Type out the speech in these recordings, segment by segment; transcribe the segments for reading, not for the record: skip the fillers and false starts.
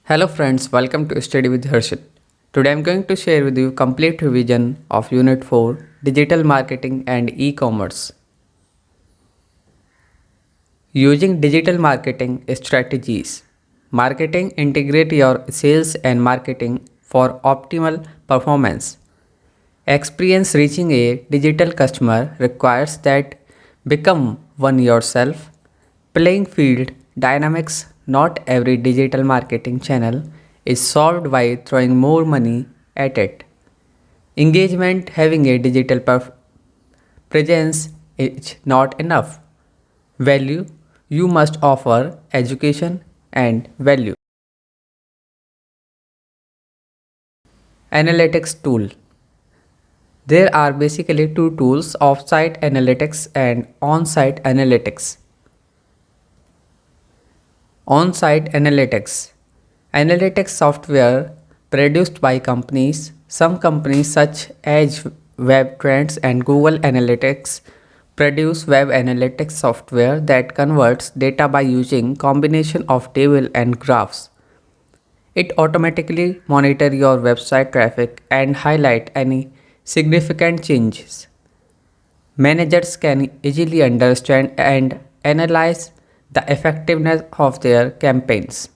Hello friends, welcome to Study with Harshit. Today I am going to share with you complete revision of Unit 4 Digital Marketing and E-commerce. Using digital marketing strategies. Marketing integrate your sales and marketing for optimal performance. Experience reaching a digital customer requires that become one yourself. Playing field dynamics. Not every digital marketing channel is solved by throwing more money at it. Engagement. Having a digital presence is not enough. Value. You must offer education and value. Analytics tool. There are basically two tools: off-site analytics and on-site analytics. On-site analytics. Analytics software produced by companies. Some companies such as Web Trends and Google Analytics produce web analytics software that converts data by using combination of table and graphs. It automatically monitor your website traffic and highlight any significant changes. Managers can easily understand and analyze the effectiveness of their campaigns.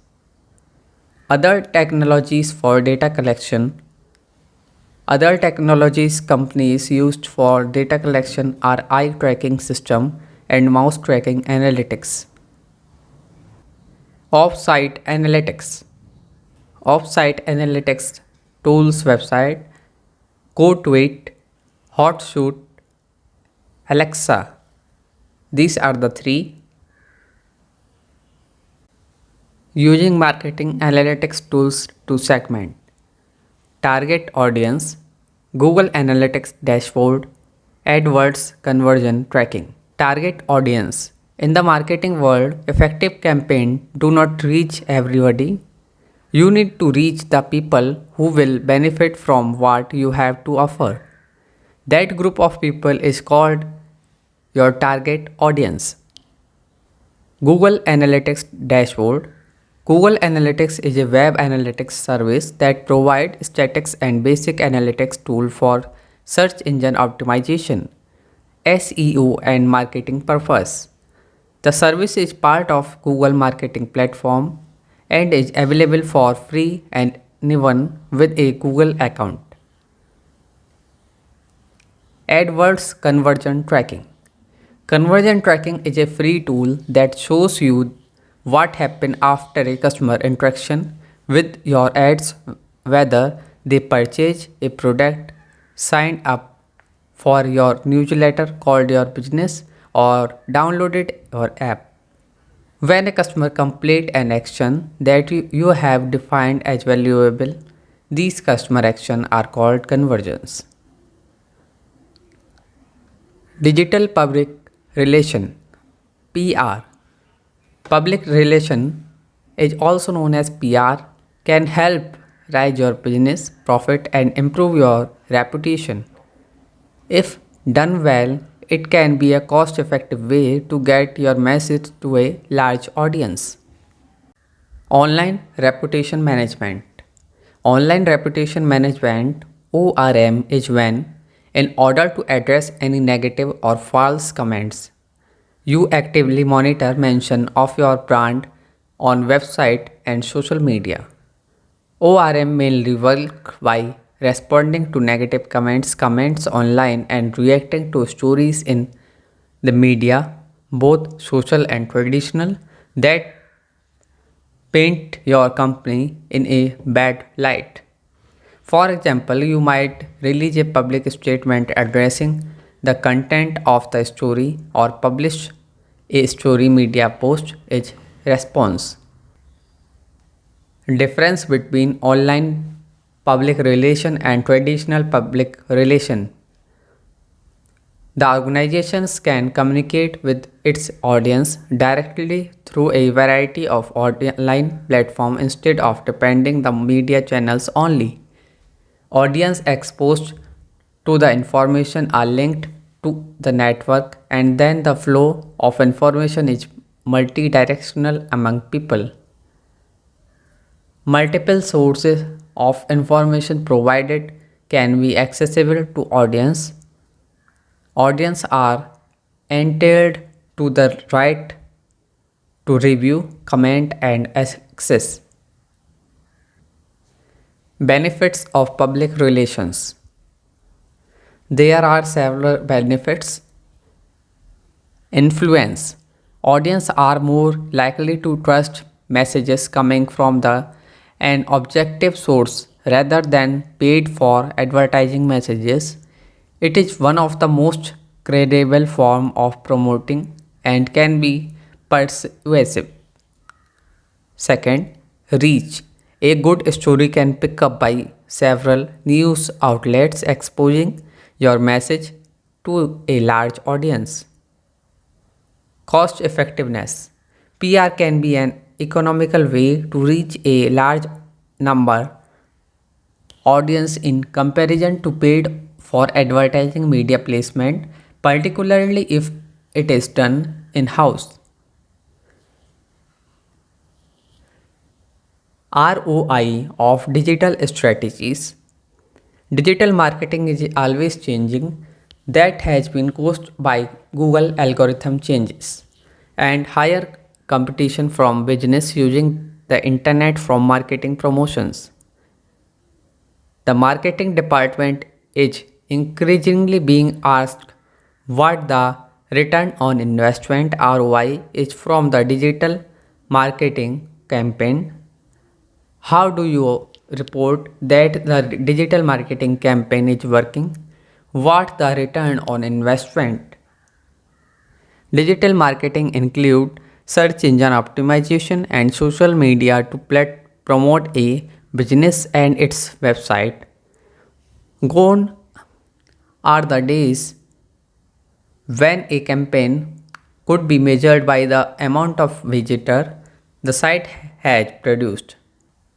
Other technologies for data collection. Other technologies companies used for data collection are eye tracking system and mouse tracking analytics. Off-site analytics. Off-site analytics tools website, CodeWeet, Hotshoot, Alexa. These are the three. Using marketing analytics tools to segment. Target audience, Google Analytics dashboard, AdWords conversion tracking. Target audience. In the marketing world, effective campaign do not reach everybody. You need to reach the people who will benefit from what you have to offer. That group of people is called your target audience. Google Analytics dashboard. Google Analytics is a web analytics service that provides statistics and basic analytics tool for search engine optimization, SEO and marketing purpose. The service is part of Google Marketing Platform and is available for free and anyone with a Google account. AdWords conversion tracking. Conversion tracking is a free tool that shows you what happened after a customer interaction with your ads, whether they purchase a product, signed up for your newsletter called your business, or downloaded your app. When a customer completes an action that you have defined as valuable, these customer actions are called conversions. Digital public relation, PR. Public relation is also known as PR, can help raise your business profit and improve your reputation. If done well, it can be a cost-effective way to get your message to a large audience. Online reputation management. Online reputation management (ORM) is when, in order to address any negative or false comments, you actively monitor mention of your brand on website and social media. ORM mainly work by responding to negative comments online and reacting to stories in the media, both social and traditional, that paint your company in a bad light. For example, you might release a public statement addressing the content of the story or publish a story media post is response. Difference between online public relation and traditional public relation. The organizations can communicate with its audience directly through a variety of online platforms instead of depending the media channels only. Audience exposed to the information are linked to the network, and then the flow of information is multidirectional among people. Multiple sources of information provided can be accessible to audience. Audience are entitled to the right to review, comment and access. Benefits of public relations. There are several benefits. Influence. Audience are more likely to trust messages coming from an objective source rather than paid for advertising messages. It is one of the most credible form of promoting and can be persuasive. Second, reach. A good story can pick up by several news outlets exposing your message to a large audience. Cost effectiveness. PR can be an economical way to reach a large number audience in comparison to paid for advertising media placement, particularly if it is done in-house. ROI of digital strategies. Digital marketing is always changing. That has been caused by Google algorithm changes and higher competition from business using the internet from marketing promotions. The marketing department is increasingly being asked what the return on investment ROI is from the digital marketing campaign. How do you report that the digital marketing campaign is working? What the return on investment? Digital marketing include search engine optimization and social media to promote a business and its website. Gone are the days when a campaign could be measured by the amount of visitor the site has produced.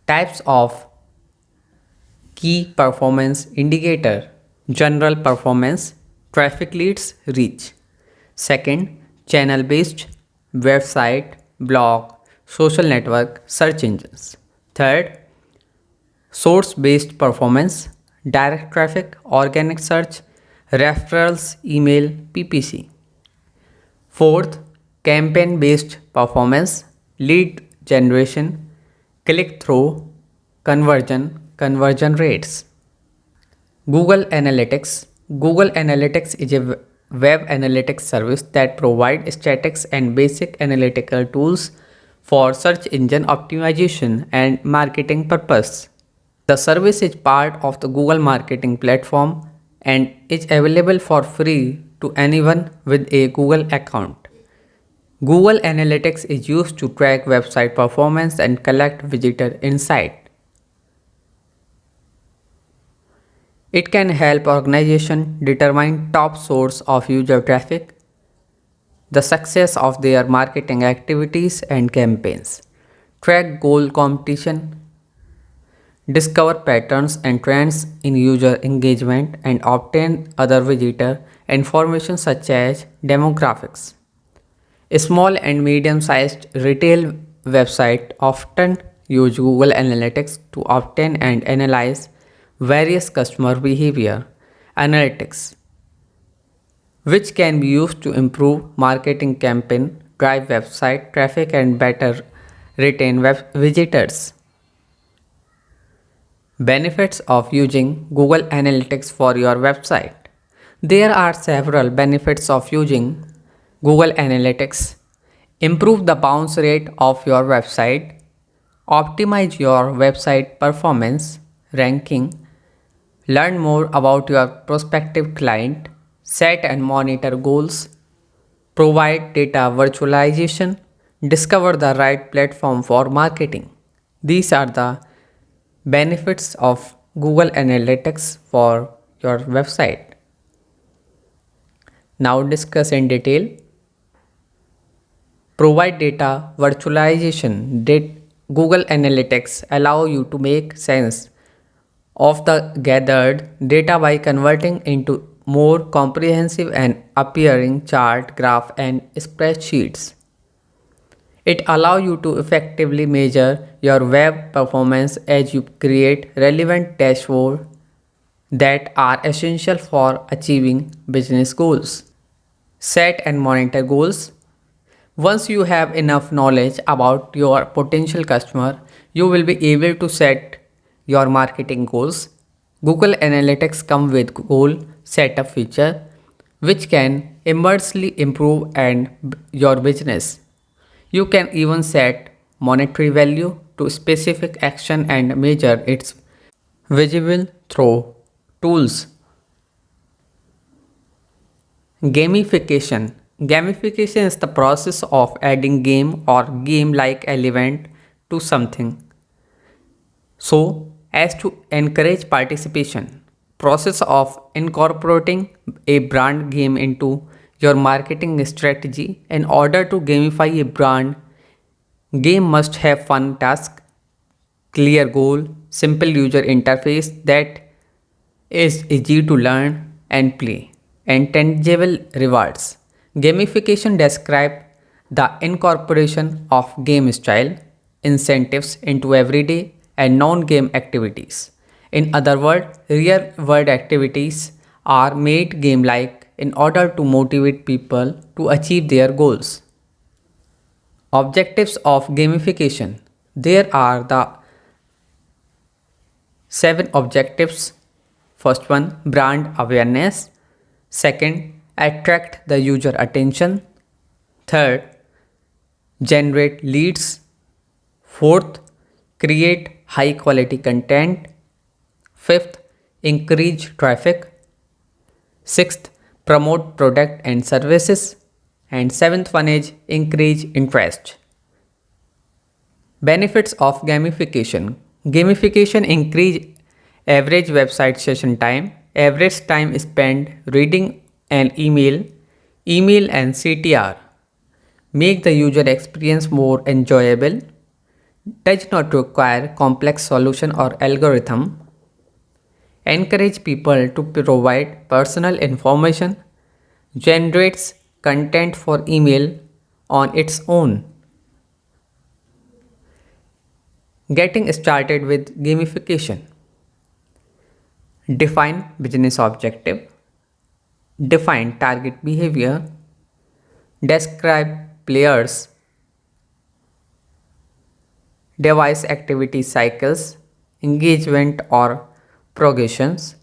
Types of key performance indicator. General performance, traffic leads, reach. Second, channel based, website, blog, social network, search engines. Third, source based performance, direct traffic, organic search, referrals, email, PPC. Fourth, campaign based performance, lead generation, click through, conversion rates. Google Analytics. Google Analytics is a web analytics service that provides statistics and basic analytical tools for search engine optimization and marketing purpose. The service is part of the Google Marketing Platform and is available for free to anyone with a Google account. Google Analytics is used to track website performance and collect visitor insight. It can help organizations determine top source of user traffic, the success of their marketing activities and campaigns, track goal competition, discover patterns and trends in user engagement, and obtain other visitor information such as demographics. Small and medium-sized retail websites often use Google Analytics to obtain and analyze various customer behavior analytics, which can be used to improve marketing campaign, drive website traffic, and better retain web visitors. Benefits of using Google Analytics for your website. There are several benefits of using Google Analytics. Improve the bounce rate of your website. Optimize your website performance, ranking. Learn more about your prospective client. Set and monitor goals. Provide data virtualization. Discover the right platform for marketing. These are the benefits of Google Analytics for your website. Now discuss in detail. Provide data virtualization. Google Analytics allow you to make sense of the gathered data by converting into more comprehensive and appearing chart, graph and spreadsheets. It allows you to effectively measure your web performance as you create relevant dashboards that are essential for achieving business goals. Set and monitor goals. Once you have enough knowledge about your potential customer, you will be able to set your marketing goals. Google Analytics come with goal setup feature which can immensely improve your business. You can even set monetary value to specific action and measure its visible through tools. Gamification. Gamification is the process of adding game or game-like element to something so as to encourage participation. Process of incorporating a brand game into your marketing strategy. In order to gamify a brand game must have fun task, clear goal, simple user interface that is easy to learn and play, and tangible rewards. Gamification describes the incorporation of game style incentives into everyday and non-game activities. In other words, real-world activities are made game-like in order to motivate people to achieve their goals. Objectives of gamification. There are the 7 objectives. First one, brand awareness. Second, attract the user attention. Third, generate leads. Fourth, create high quality content. Fifth, increase traffic. Sixth, promote product and services. And seventh one is increase interest. Benefits of gamification. Gamification increase average website session time, average time spent reading an email and CTR. Make the user experience more enjoyable. Does not require complex solution or algorithm. Encourage people to provide personal information. Generates content for email on its own. Getting started with gamification. Define business objective. Define target behavior. Describe players. Devise activity cycles, engagement or progressions.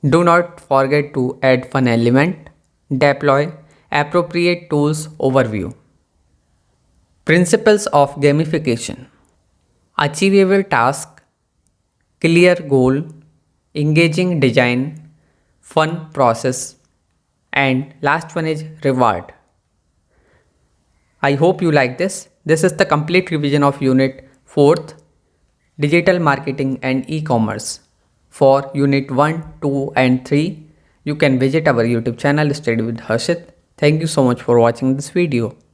Do not forget to add fun element. Deploy appropriate tools overview. Principles of gamification. Achievable task, clear goal, engaging design, fun process, and last one is reward. I hope you like this. This is the complete revision of Unit 4th, Digital Marketing and E-Commerce. For Unit 1, 2 and 3, you can visit our YouTube channel Study with Harshit. Thank you so much for watching this video.